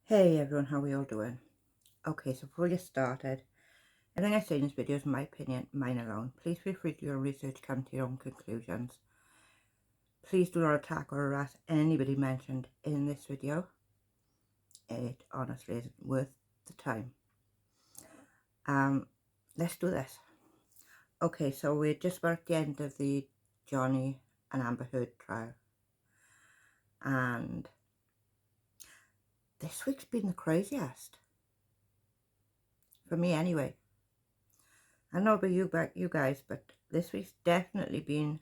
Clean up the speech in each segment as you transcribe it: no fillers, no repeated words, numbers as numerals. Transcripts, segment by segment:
Hey everyone, how are we all doing? Okay, so before we get started, everything I say in this video is my opinion, mine alone. Please feel free to do your research, come to your own conclusions. Please do not attack or harass anybody mentioned in this video. It honestly isn't worth the time. Let's do this. Okay, so we're just about at the end of the Johnny and Amber Heard trial. And this week's been the craziest. For me anyway. I don't know about you guys, but this week's definitely been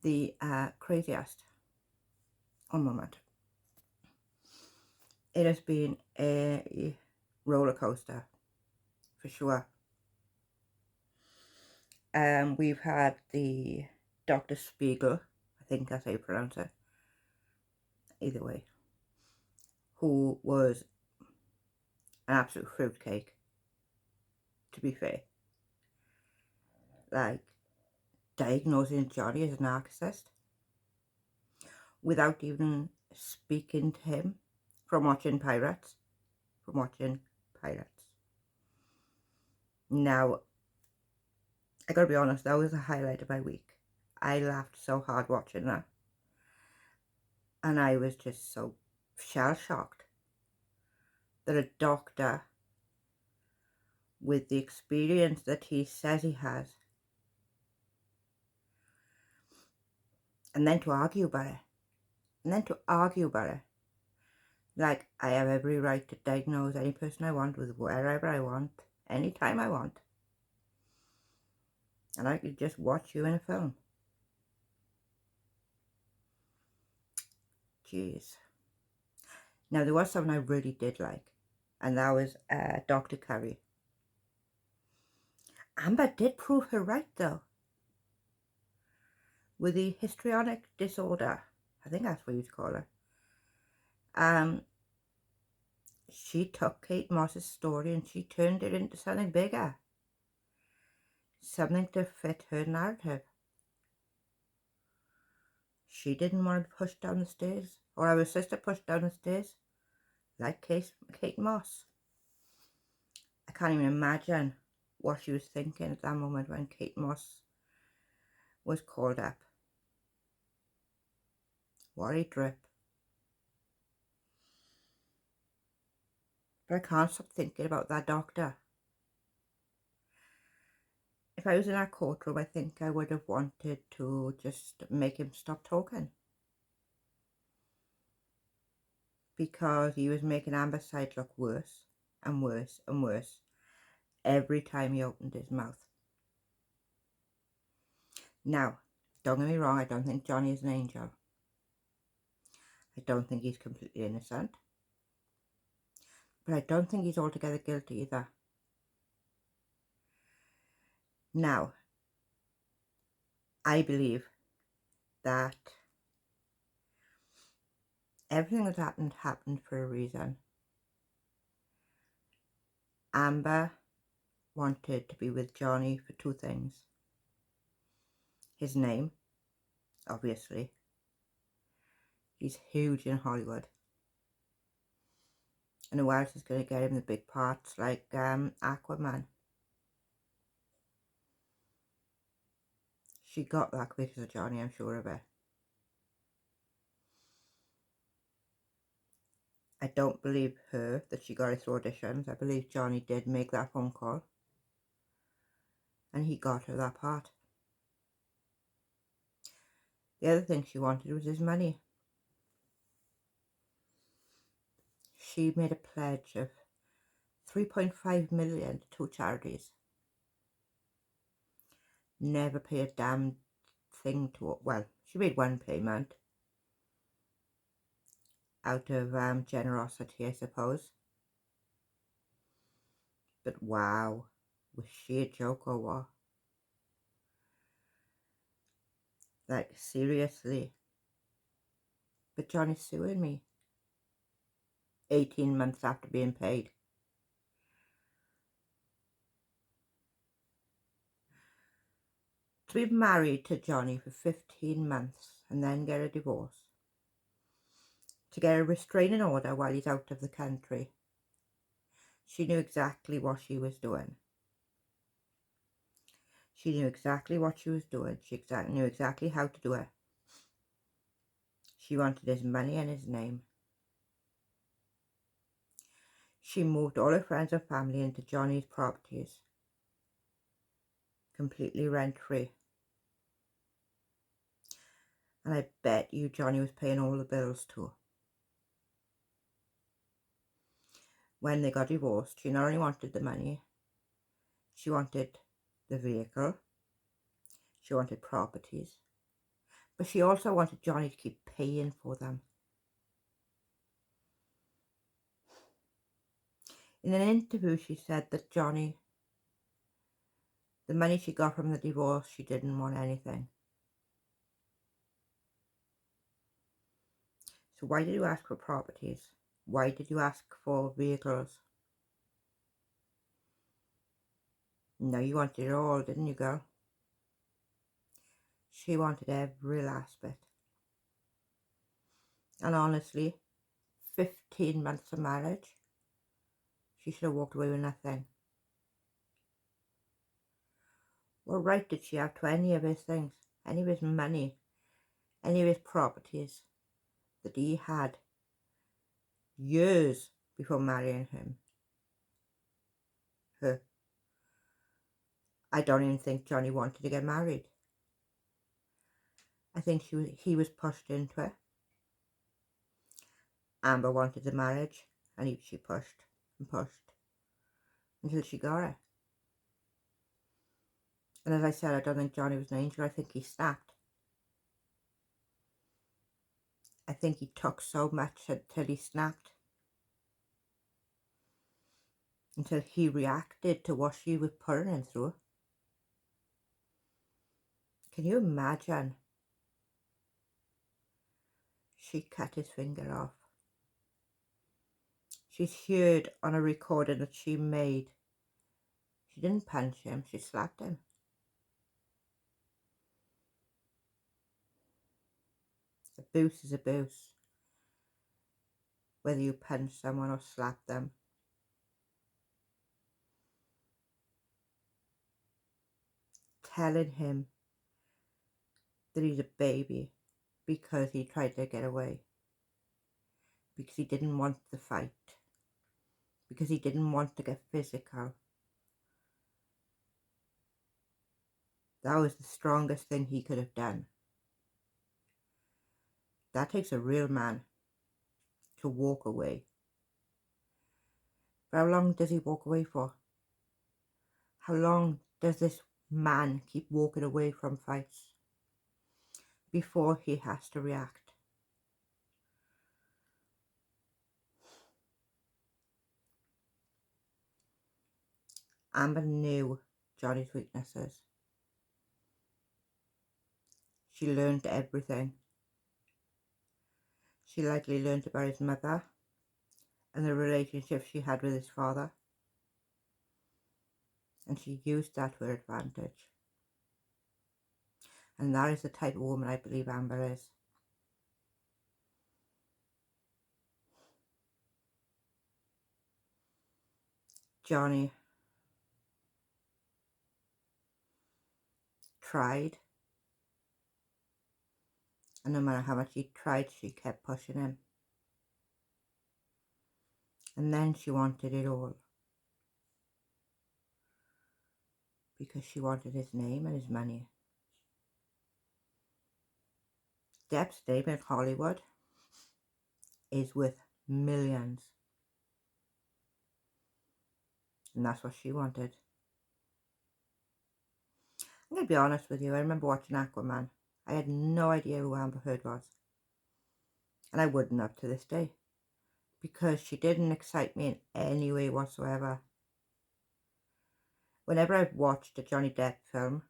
the craziest. One moment. It has been a roller coaster for sure. We've had the Dr. Spiegel, I think that's how you pronounce it, either way, who was an absolute fruitcake, to be fair. Like, diagnosing Johnny as a narcissist without even speaking to him from watching Pirates. Now, I gotta be honest, that was the highlight of my week. I laughed so hard watching that. And I was just so shell-shocked that a doctor with the experience that he says he has, and then to argue about it, like I have every right to diagnose any person I want with wherever I want, anytime I want, and I could just watch you in a film. Jeez. Now there was something I really did like, and that was Dr. Curry. Amber did prove her right though. With the histrionic disorder, I think that's what you'd call her. She took Kate Moss's story and she turned it into something bigger, something to fit her narrative. She didn't want to be pushed down the stairs, or have her sister pushed down the stairs, like Kate Moss. I can't even imagine what she was thinking at that moment when Kate Moss was called up. What a drip. But I can't stop thinking about that doctor. If I was in that courtroom, I think I would have wanted to just make him stop talking. Because he was making Amber's side look worse and worse and worse every time he opened his mouth. Now, don't get me wrong, I don't think Johnny is an angel. I don't think he's completely innocent. But I don't think he's altogether guilty either. Now, I believe that everything that happened for a reason. Amber wanted to be with Johnny for two things. His name, obviously. He's huge in Hollywood. And who else is going to get him the big parts like Aquaman? She got that because of Johnny, I'm sure of it. I don't believe her that she got it through auditions. I believe Johnny did make that phone call. And he got her that part. The other thing she wanted was his money. She made a pledge of 3.5 million to two charities. Never pay a damn thing to it. Well, she made one payment out of generosity, I suppose. But wow, was she a joke or what? Like, seriously. But Johnny's suing me 18 months after being paid. To be married to Johnny for 15 months and then get a divorce. to get a restraining order while he's out of the country. She knew exactly what she was doing. She knew exactly what she was doing. She knew exactly how to do it. She wanted his money and his name. She moved all her friends and family into Johnny's properties, completely rent-free. And I bet you Johnny was paying all the bills too. When they got divorced, she not only wanted the money, she wanted the vehicle, she wanted properties, but she also wanted Johnny to keep paying for them. In an interview, she said that Johnny, the money she got from the divorce, she didn't want anything. So why did you ask for properties? Why did you ask for vehicles? No, you wanted it all, didn't you, girl? She wanted every last bit. And honestly, 15 months of marriage, she should have walked away with nothing. What right did she have to any of his things, any of his money, any of his properties that he had years before marrying her? I don't even think Johnny wanted to get married. I think he was pushed into it. Amber wanted the marriage, and she pushed and pushed until she got it. And as I said, I don't think Johnny was an angel. I think he snapped. I think he took so much until he snapped. Until he reacted to what she was putting him through. Can you imagine? She cut his finger off. She's heard on a recording that she made. She didn't punch him, she slapped him. Abuse is abuse. Whether you punch someone or slap them. Telling him that he's a baby because he tried to get away. Because he didn't want the fight. Because he didn't want to get physical. That was the strongest thing he could have done. That takes a real man to walk away. For how long does he walk away for? How long does this man keep walking away from fights before he has to react? Amber knew Johnny's weaknesses. She learned everything. She likely learned about his mother and the relationship she had with his father. And she used that to her advantage. And that is the type of woman I believe Amber is. Johnny tried. And no matter how much he tried, she kept pushing him. And then she wanted it all. Because she wanted his name and his money. Depp's name in Hollywood is worth millions. And that's what she wanted. I'm going to be honest with you, I remember watching Aquaman. I had no idea who Amber Heard was. And I wouldn't have to this day. Because she didn't excite me in any way whatsoever. Whenever I've watched a Johnny Depp film,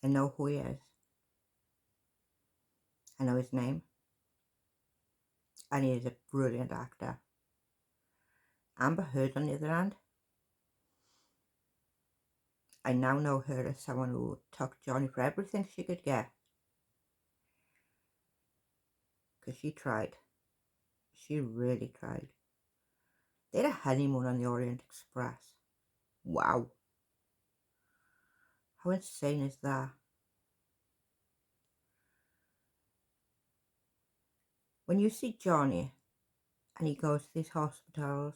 I know who he is. I know his name. And he is a brilliant actor. Amber Heard, on the other hand, I now know her as someone who took Johnny for everything she could get. because she tried. She really tried. They had a honeymoon on the Orient Express. Wow. How insane is that? When you see Johnny and he goes to these hospitals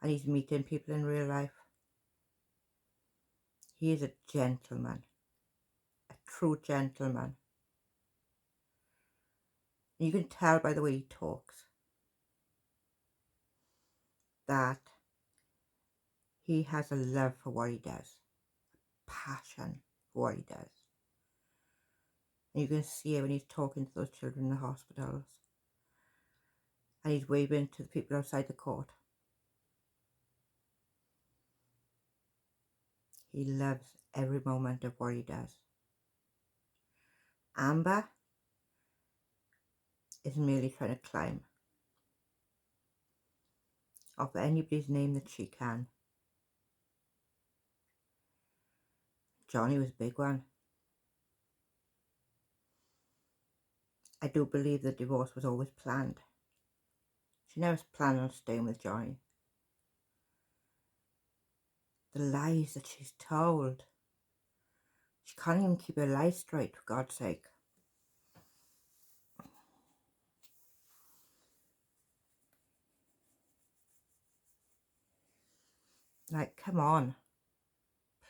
and he's meeting people in real life, he is a gentleman. A true gentleman. And you can tell by the way he talks that he has a love for what he does. Passion for what he does. And you can see it when he's talking to those children in the hospitals. And he's waving to the people outside the court. He loves every moment of what he does. Amber is merely trying to climb off anybody's name that she can. Johnny was a big one. I do believe the divorce was always planned. She never planned on staying with Johnny. The lies that she's told. She can't even keep her lies straight, for God's sake. Like, come on.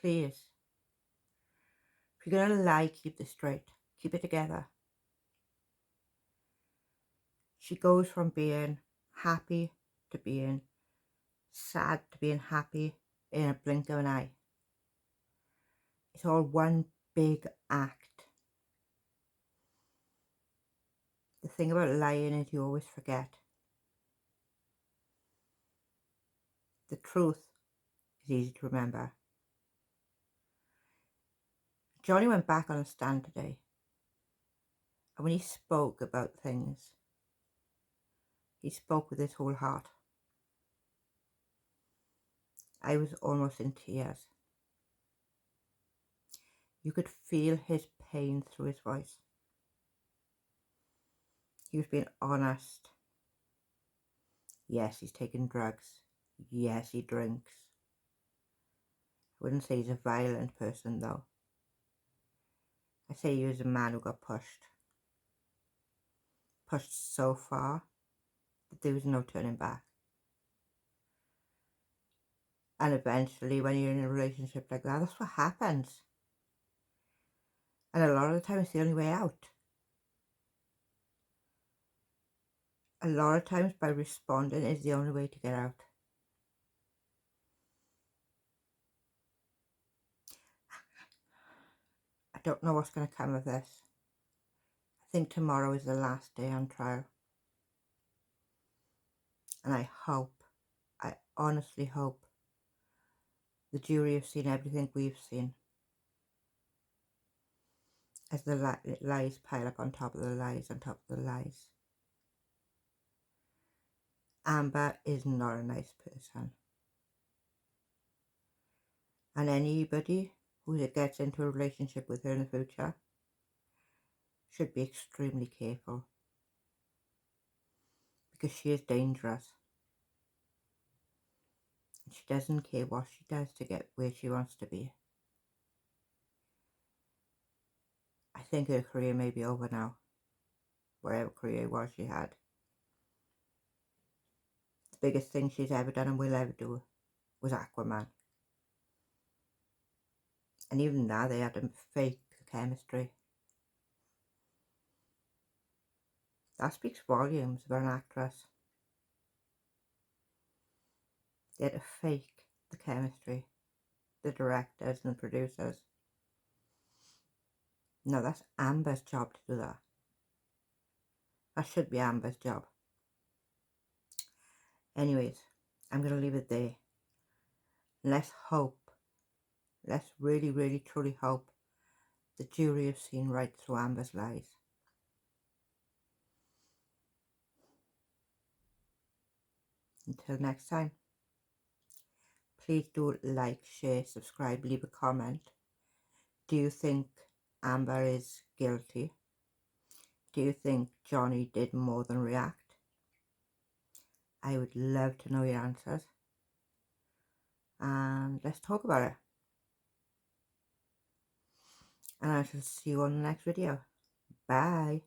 Please. If you're going to lie, keep this straight. Keep it together. She goes from being happy to being sad to being happy in a blink of an eye. It's all one big act. The thing about lying is you always forget. The truth is easy to remember. Johnny went back on a stand today, and when he spoke about things, he spoke with his whole heart. I was almost in tears. You could feel his pain through his voice. He was being honest. Yes, he's taking drugs. Yes, he drinks. I wouldn't say he's a violent person, though. I say he was a man who got pushed. Pushed so far that there was no turning back. And eventually, when you're in a relationship like that, that's what happens. And a lot of the time, it's the only way out. A lot of times, by responding is the only way to get out. I don't know what's going to come of this. I think tomorrow is the last day on trial. And I honestly hope, the jury have seen everything we've seen. As the lies pile up on top of the lies on top of the lies. Amber is not a nice person. And anybody who gets into a relationship with her in the future should be extremely careful. Because she is dangerous. And she doesn't care what she does to get where she wants to be. I think her career may be over now. Whatever career it was she had. The biggest thing she's ever done and will ever do was Aquaman. And even now they had to fake the chemistry. That speaks volumes about an actress. They had to fake the chemistry. The directors and the producers. No, that's Amber's job to do that. That should be Amber's job. Anyways, I'm going to leave it there. Let's hope. Let's really, really, truly hope the jury have seen right through Amber's lies. Until next time, please do like, share, subscribe, leave a comment. Do you think Amber is guilty? do you think Johnny did more than react? I would love to know your answers. And let's talk about it. And I shall see you on the next video. Bye.